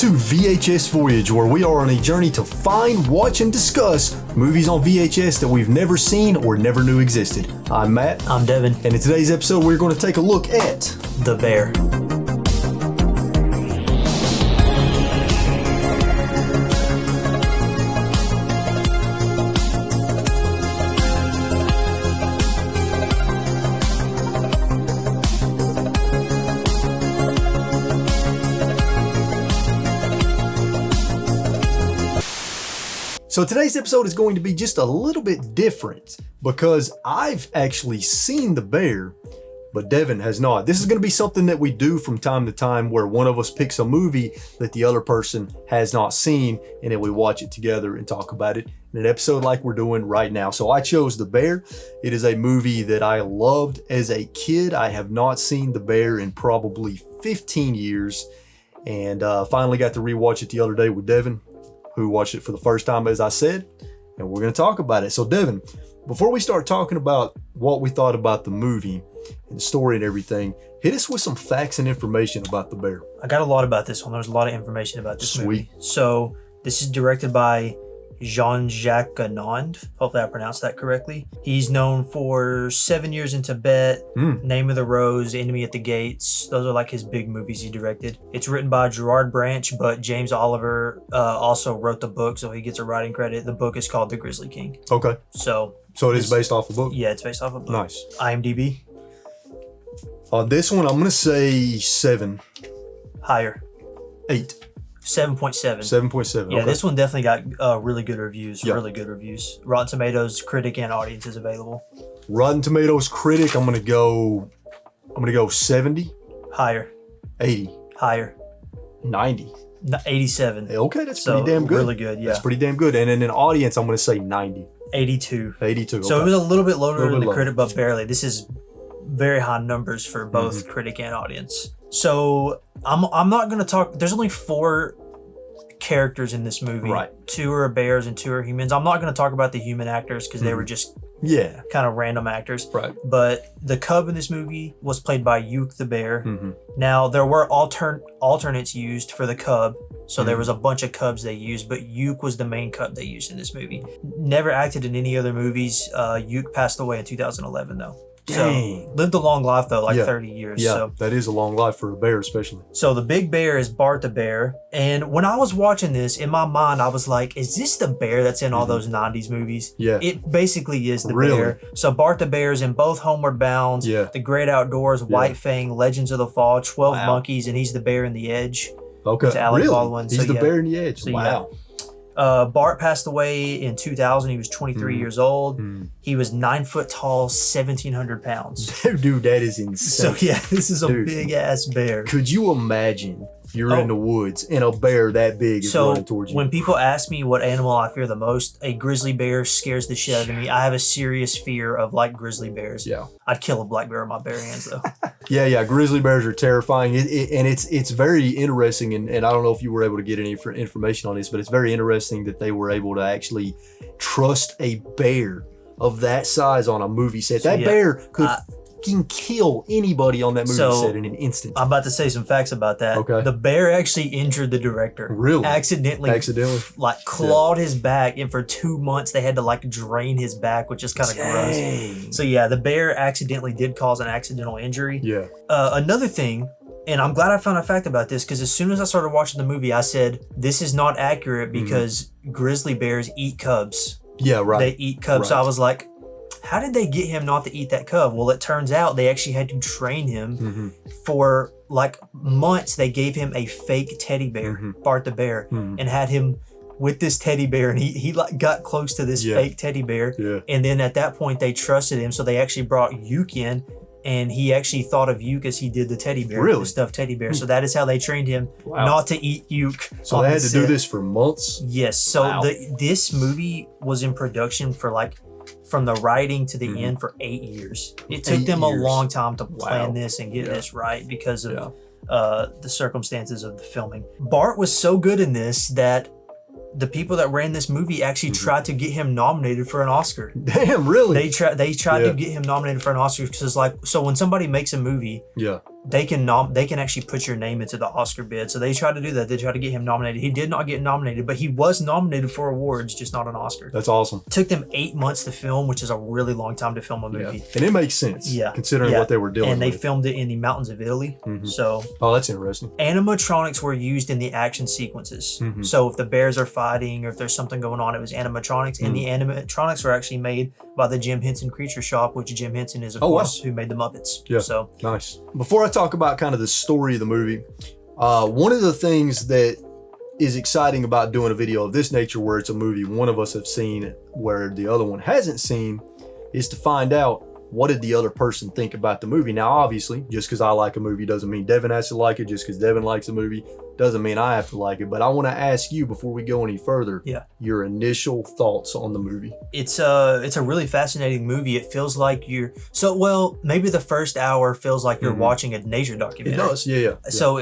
to VHS Voyage, where we are on a journey to find, watch, and discuss movies on VHS that we've never seen or never knew existed. I'm Matt. I'm Devin. And in today's episode, we're going to take a look at The Bear. So today's episode is going to be just a little bit different because I've actually seen The Bear, but Devin has not. This is going to be something that we do from time to time where one of us picks a movie that the other person has not seen, and then we watch it together and talk about it in an episode like we're doing right now. So I chose The Bear. It is a movie that I loved as a kid. I have not seen The Bear in probably 15 years, and finally got to rewatch it the other day with Devin, who watched it for the first time, as I said, and we're going to talk about it. So Devin, before we start talking about what we thought about the movie and the story and everything, hit us with some facts and information about The Bear. I got a lot about this one. There's a lot of information about this movie. So this is directed by Jean-Jacques Anand. Hopefully I pronounced that correctly. He's known for 7 Years in Tibet, Name of the Rose, Enemy at the Gates. Those are like his big movies he directed. It's written by Gerard Branch, but James Oliver also wrote the book, so he gets a writing credit. The book is called The Grizzly King. Okay. So it is based off a book? Yeah, it's based off a book. Nice. IMDb? On this one, I'm going to say 7. Higher. 8. 7.7. 7.7. Yeah, okay. This one definitely got really good reviews. Yep. Really good reviews. Rotten Tomatoes critic and audience is available. Rotten Tomatoes critic, I'm gonna go 70. Higher. 80. Higher. 90. 87. Okay, that's So, pretty damn good. really good, yeah. That's pretty damn good. And then in audience, I'm gonna say 90. 82. 82. So it was a little bit lower than the lower. critic, but barely. This is very high numbers for both critic and audience. So I'm not going to talk. There's only 4 characters in this movie. Right. 2 are bears and 2 are humans. I'm not going to talk about the human actors because they were just kind of random actors. Right. But the cub in this movie was played by Yuke the bear. Now there were alternates used for the cub. So there was a bunch of cubs they used, but Yuke was the main cub they used in this movie. Never acted in any other movies. Yuke passed away in 2011 though. Dang. So lived a long life though, like 30 years. Yeah, So. that is a long life for a bear, especially. So the big bear is Bart the Bear. And when I was watching this, in my mind, I was like, is this the bear that's in all those 90s movies? Yeah. It basically is the Really? bear. So Bart the Bear is in both Homeward Bounds, The Great Outdoors, White Fang, Legends of the Fall, 12 Monkeys, and he's the bear in The Edge. Okay. With Alec really? Baldwin. He's the bear in the edge. So, wow. Bart passed away in 2000. He was 23 years old. He was 9 foot tall, 1,700 pounds. Dude, that is insane. So this is a big ass bear. Could you imagine you're in the woods and a bear that big is running towards you? When people ask me what animal I fear the most, a grizzly bear scares the shit out of me. I have a serious fear of like grizzly bears. Yeah. I'd kill a black bear with my bare hands though. Yeah, grizzly bears are terrifying, and it's very interesting. And I don't know if you were able to get any information on this, but it's very interesting that they were able to actually trust a bear of that size on a movie set. That bear could can kill anybody on that movie set in an instant. I'm about to say some facts about that. Okay. The bear actually injured the director. Really? Accidentally like clawed his back, and for 2 months they had to like drain his back, which is kind of gross. So the bear accidentally did cause an accidental injury. Yeah. Another thing, and I'm glad I found a fact about this, because as soon as I started watching the movie, I said, this is not accurate because grizzly bears eat cubs. Yeah, right. They eat cubs. So I was like, how did they get him not to eat that cub? Well, it turns out they actually had to train him for like months. They gave him a fake teddy bear, Bart the Bear, and had him with this teddy bear, and he like got close to this fake teddy bear. Yeah. And then at that point they trusted him, so they actually brought Yuke in, and he actually thought of Yuke as he did the teddy bear, the stuffed teddy bear. So that is how they trained him not to eat Yuke. So they had to do this for months? Yes. So this movie was in production for like, from the writing to the end, for 8 years. It took them a long time to plan this and get this right because of the circumstances of the filming. Bart was so good in this that the people that ran this movie actually tried to get him nominated for an Oscar. Damn, really? They tried to get him nominated for an Oscar because, like, so when somebody makes a movie, they can actually put your name into the Oscar bid. So they tried to do that. They tried to get him nominated. He did not get nominated, but he was nominated for awards, just not an Oscar. That's awesome. It took them 8 months to film, which is a really long time to film a movie. Yeah. And it makes sense, considering what they were doing. And they filmed it in the mountains of Italy. So, that's interesting. Animatronics were used in the action sequences. So if the bears are fighting or if there's something going on, it was animatronics. And the animatronics were actually made by the Jim Henson Creature Shop, which Jim Henson is, of course, who made the Muppets. Yeah. So nice. Before I talk about kind of the story of the movie, one of the things that is exciting about doing a video of this nature, where it's a movie one of us have seen where the other one hasn't seen, is to find out what did the other person think about the movie. Now, obviously, just because I like a movie doesn't mean Devin has to like it. Just because Devin likes a movie doesn't mean I have to like it. But I want to ask you, before we go any further, your initial thoughts on the movie. It's a really fascinating movie. It feels like maybe the first hour feels like you're watching a nature documentary. It does, yeah. So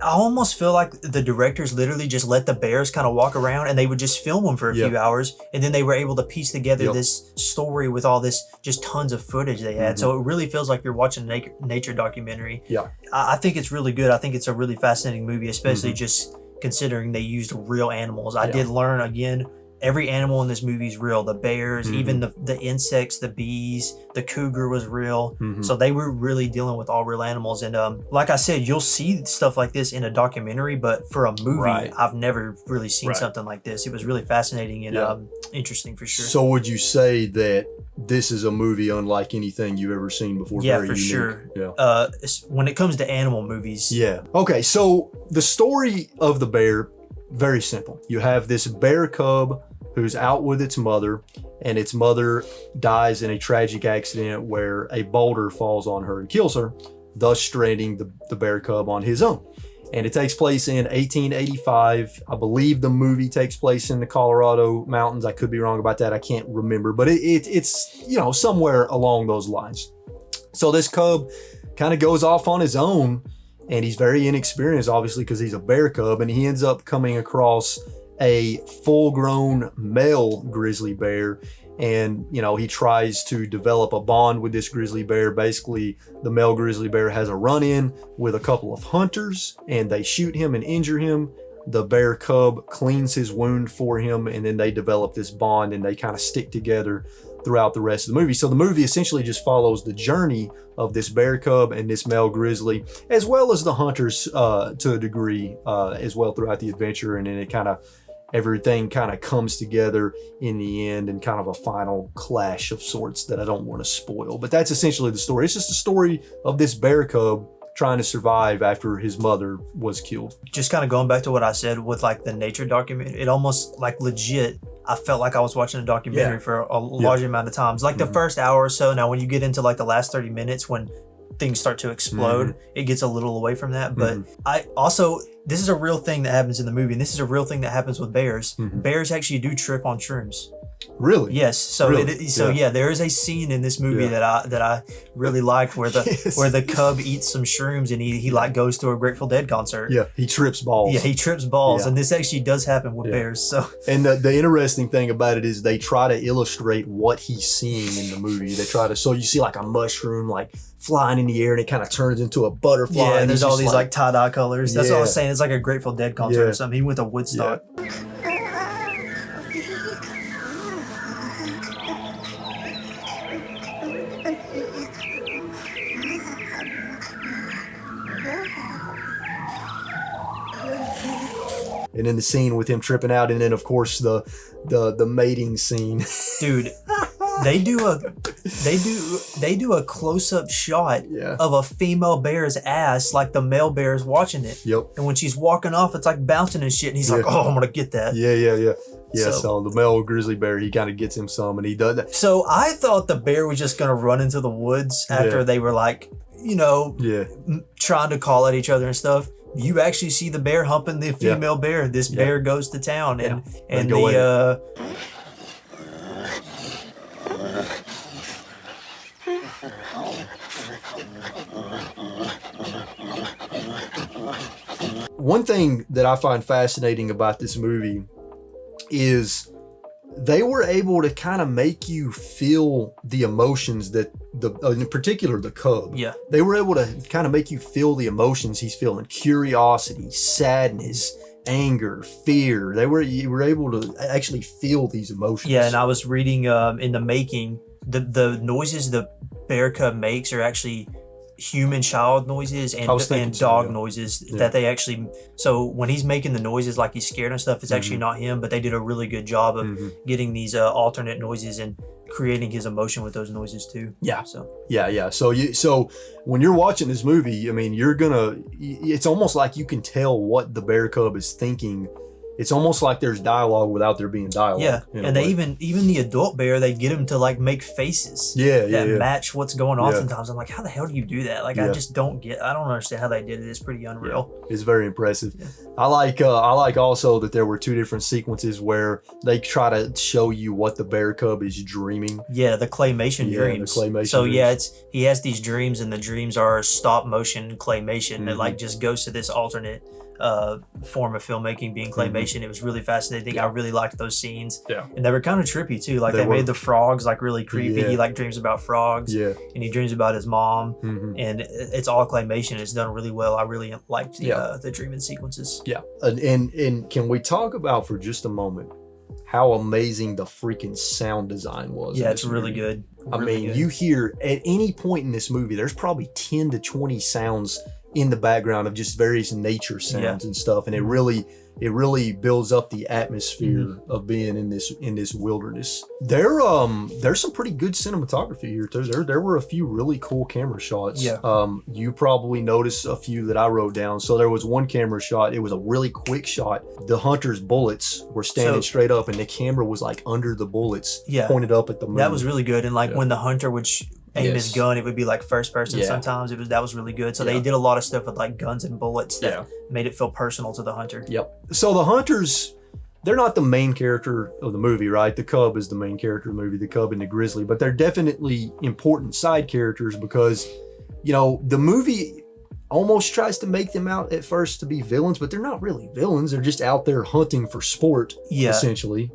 I almost feel like the directors literally just let the bears kind of walk around and they would just film them for a few hours, and then they were able to piece together this story with all this just tons of footage they had. So it really feels like you're watching a nature documentary. I think it's really good. I think it's a really fascinating movie, especially just considering they used real animals. I did learn, again, every animal in this movie is real. The bears, even the insects, the bees, the cougar was real. So they were really dealing with all real animals. And like I said, you'll see stuff like this in a documentary, but for a movie, I've never really seen something like this. It was really fascinating and interesting for sure. So would you say that this is a movie unlike anything you've ever seen before? Yeah, Very for unique. sure. Yeah. When it comes to animal movies. Yeah. Okay, so the story of the bear, very simple. You have this bear cub who's out with its mother, and its mother dies in a tragic accident where a boulder falls on her and kills her, thus stranding the bear cub on his own. And it takes place in 1885. I believe the movie takes place in the Colorado mountains. I could be wrong about that. I can't remember, but it's somewhere along those lines. So this cub kind of goes off on his own, and he's very inexperienced, obviously, because he's a bear cub, and he ends up coming across a full-grown male grizzly bear, and he tries to develop a bond with this grizzly bear. Basically, the male grizzly bear has a run-in with a couple of hunters, and they shoot him and injure him. The bear cub cleans his wound for him, and then they develop this bond, and they kind of stick together throughout the rest of the movie. So the movie essentially just follows the journey of this bear cub and this male grizzly, as well as the hunters to a degree as well throughout the adventure. And then everything kind of comes together in the end in kind of a final clash of sorts that I don't want to spoil. But that's essentially the story. It's just a story of this bear cub trying to survive after his mother was killed. Just kind of going back to what I said with like the nature documentary, it almost like legit, I felt like I was watching a documentary for a large amount of times. Like the first hour or so. Now when you get into like the last 30 minutes, when things start to explode, it gets a little away from that. But this is a real thing that happens in the movie, and this is a real thing that happens with bears. Bears actually do trip on shrooms. Really? Yes. So there is a scene in this movie that I really liked where the cub eats some shrooms, and he like goes to a Grateful Dead concert. Yeah, he trips balls. Yeah, he trips balls, and this actually does happen with bears. So, and the interesting thing about it is they try to illustrate what he's seeing in the movie. They try to, so you see like a mushroom like flying in the air, and it kind of turns into a butterfly. Yeah, and there's all these like tie-dye colors. That's what I was saying. It's like a Grateful Dead concert or something. He went to Woodstock. Yeah. And then the scene with him tripping out, and then of course the mating scene. Dude, they do a close-up shot of a female bear's ass, like the male bear is watching it. Yep. And when she's walking off, it's like bouncing and shit. And he's like, "Oh, I'm gonna get that." Yeah. So the male grizzly bear, he kind of gets him some, and he does that. So I thought the bear was just gonna run into the woods after they were like, trying to call at each other and stuff. You actually see the bear humping the female bear. This bear goes to town, and one thing that I find fascinating about this movie is they were able to kind of make you feel the emotions that in particular the cub. Yeah. They were able to kind of make you feel the emotions he's feeling: curiosity, sadness, anger, fear. You were able to actually feel these emotions. Yeah, and I was reading in the making, the noises the bear cub makes are actually human child noises and dog noises that they actually. So when he's making the noises like he's scared and stuff, it's actually not him, but they did a really good job of getting these alternate noises and creating his emotion with those noises too. Yeah. So yeah. So when you're watching this movie, I mean, it's almost like you can tell what the bear cub is thinking. It's almost like there's dialogue without there being dialogue. Yeah, and they even the adult bear, they get him to like make faces that match what's going on sometimes. I'm like, how the hell do you do that? Like, I just don't understand how they did it. It's pretty unreal. Yeah. It's very impressive. Yeah. I like also that there were two different sequences where they try to show you what the bear cub is dreaming. Yeah, the claymation dreams. The claymation so dreams. He has these dreams, and the dreams are stop motion claymation that like just goes to this alternate form of filmmaking being claymation. It was really fascinating. I really liked those scenes. Yeah. And they were kind of trippy too. Like they made the frogs like really creepy. He like dreams about frogs. Yeah. And he dreams about his mom. And it's all claymation. It's done really well. I really liked the dreaming sequences. Yeah. And can we talk about for just a moment how amazing the freaking sound design was? Yeah, it's really good. You hear at any point in this movie, there's probably 10 to 20 sounds in the background of just various nature sounds and stuff, and it really builds up the atmosphere of being in this wilderness. There's some pretty good cinematography here too. There were a few really cool camera shots. You probably noticed a few that I wrote down. So there was one camera shot. It was a really quick shot. The hunter's bullets were standing straight up, and the camera was like under the bullets, pointed up at the moon. That was really good. And like when the hunter would aim his gun, it would be like first person. Sometimes that was really good. So they did a lot of stuff with like guns and bullets that made it feel personal to the hunter. So the hunters, they're not the main character of the movie, right? The cub is the main character of the movie, the cub and the grizzly, but they're definitely important side characters because, the movie almost tries to make them out at first to be villains, but they're not really villains. They're just out there hunting for sport, essentially.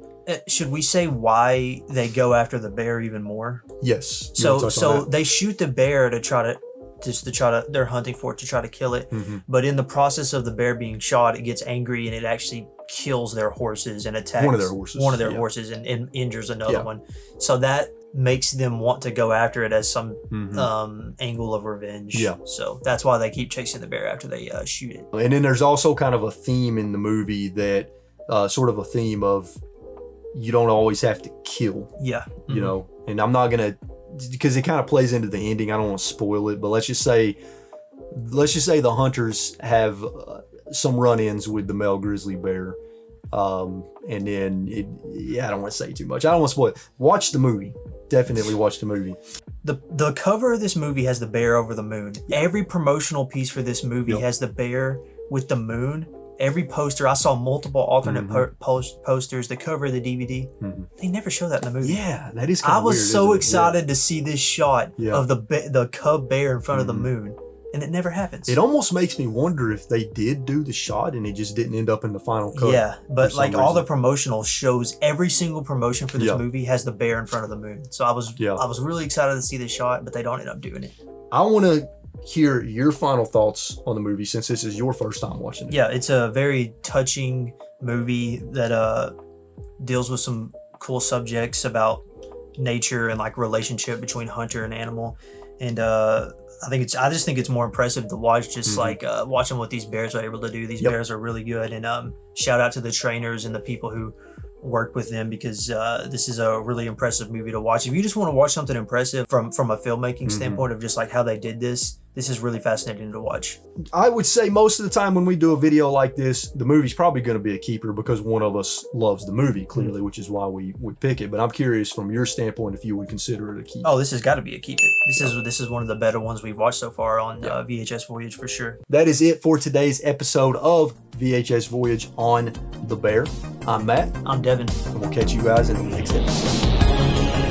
Should we say why they go after the bear even more? Yes. So they shoot the bear they're hunting for it to try to kill it. But in the process of the bear being shot, it gets angry and it actually kills their horses and attacks one of their horses and injures another one. So that makes them want to go after it as some angle of revenge. So that's why they keep chasing the bear after they shoot it. And then there's also kind of a theme in the movie that sort of a theme of you don't always have to kill. And I'm not gonna, because it kind of plays into the ending. I don't want to spoil it, but let's just say the hunters have some run-ins with the male grizzly bear, and then I don't want to say too much. I don't want to spoil it. Watch the movie. Definitely watch the movie. The cover of this movie has the bear over the moon. Every promotional piece for this movie has the bear with the moon. Every poster, I saw multiple alternate posters, the cover of the DVD. They never show that in the movie. Yeah, that is kind of weird. I was so excited to see this shot of the cub bear in front of the moon, and it never happens. It almost makes me wonder if they did do the shot and it just didn't end up in the final cut. Yeah, but like all the promotional shows, every single promotion for this movie has the bear in front of the moon. So I was really excited to see this shot, but they don't end up doing it. I want to hear your final thoughts on the movie since this is your first time watching it. Yeah, it's a very touching movie that deals with some cool subjects about nature and like relationship between hunter and animal. And I just think it's more impressive to watch watching what these bears are able to do. These bears are really good, and shout out to the trainers and the people who worked with them because this is a really impressive movie to watch. If you just want to watch something impressive from a filmmaking standpoint of just like how they did this is really fascinating to watch. I would say most of the time when we do a video like this, the movie's probably going to be a keeper because one of us loves the movie clearly, which is why we pick it. But I'm curious from your standpoint if you would consider it a keeper. Oh, this has got to be a keeper. This is one of the better ones we've watched so far on VHS Voyage for sure. That is it for today's episode of VHS Voyage on The Bear. I'm Matt. I'm Devin. And we'll catch you guys in the next episode.